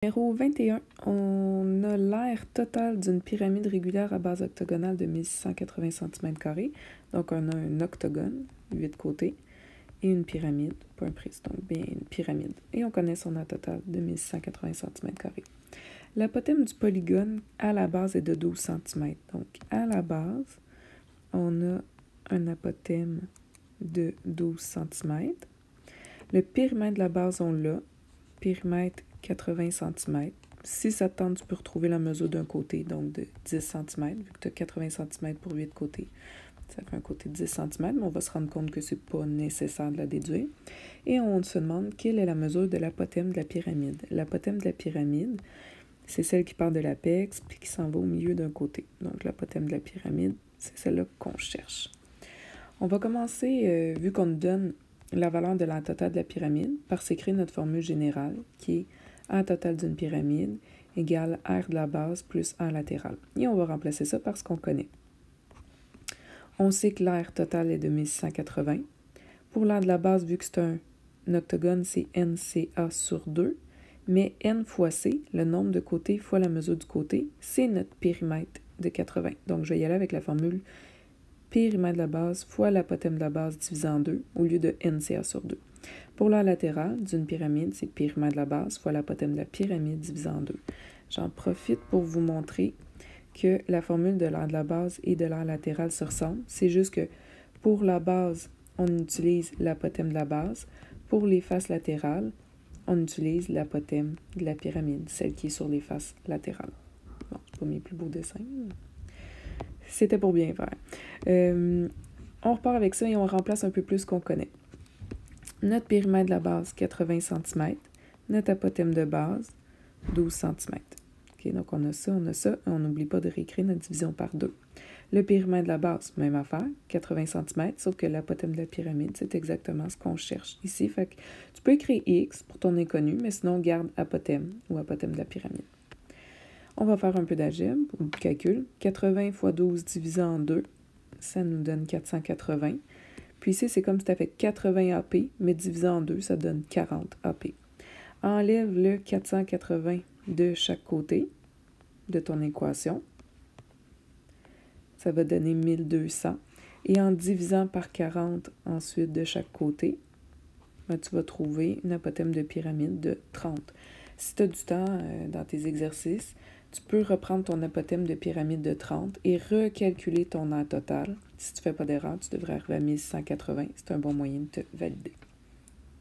Numéro 21, on a l'aire totale d'une pyramide régulière à base octogonale de 1680 cm². Donc, on a un octogone, 8 côtés, et une pyramide, pas un prisme, donc bien une pyramide. Et on connaît son aire totale de 1680 cm². L'apothème du polygone à la base est de 12 cm. Donc, à la base, on a un apothème de 12 cm. Le périmètre de la base, on l'a. Périmètre 80 cm. Si ça te tente, tu peux retrouver la mesure d'un côté, donc de 10 cm, vu que tu as 80 cm pour 8 côtés. Ça fait un côté de 10 cm, mais on va se rendre compte que c'est pas nécessaire de la déduire. Et on se demande quelle est la mesure de l'apothème de la pyramide. L'apothème de la pyramide, c'est celle qui part de l'apex puis qui s'en va au milieu d'un côté. Donc l'apothème de la pyramide, c'est celle-là qu'on cherche. On va commencer, vu qu'on nous donne la valeur de la totale de la pyramide, par s'écrire notre formule générale, qui est A totale d'une pyramide égale R de la base plus A latérale. Et on va remplacer ça par ce qu'on connaît. On sait que l'aire totale est de 1680. Pour l'aire de la base, vu que c'est un octogone, c'est NCA sur 2. Mais N fois C, le nombre de côtés fois la mesure du côté, c'est notre périmètre de 80. Donc, je vais y aller avec la formule périmètre de la base fois l'apothème de la base divisé en 2 au lieu de NCA sur 2. Pour l'aire latérale d'une pyramide, c'est périmètre de la base fois l'apothème de la pyramide divisé en 2. J'en profite pour vous montrer que la formule de l'aire de la base et de l'aire latérale se ressemblent. C'est juste que pour la base, on utilise l'apothème de la base. Pour les faces latérales, on utilise l'apothème de la pyramide, celle qui est sur les faces latérales. Bon, c'est pas mes plus beaux dessins. C'était pour bien faire. On repart avec ça et on remplace un peu plus ce qu'on connaît. Notre périmètre de la base, 80 cm. Notre apothème de base, 12 cm. Okay, donc on a ça. On n'oublie pas de réécrire notre division par 2. Le périmètre de la base, même affaire, 80 cm, sauf que l'apothème de la pyramide, c'est exactement ce qu'on cherche ici. Fait que tu peux écrire X pour ton inconnu, mais sinon, garde apothème ou apothème de la pyramide. On va faire un peu d'algèbre ou de calcul. 80 fois 12 divisé en 2, ça nous donne 480. Puis ici, c'est comme si tu as fait 80 AP, mais divisé en 2, ça donne 40 AP. Enlève le 480 de chaque côté de ton équation. Ça va donner 1200. Et en divisant par 40 ensuite de chaque côté, ben, tu vas trouver une apothème de pyramide de 30. Si tu as du temps dans tes exercices, tu peux reprendre ton apothème de pyramide de 30 et recalculer ton aire totale. Si tu ne fais pas d'erreur, tu devrais arriver à 1180. C'est un bon moyen de te valider.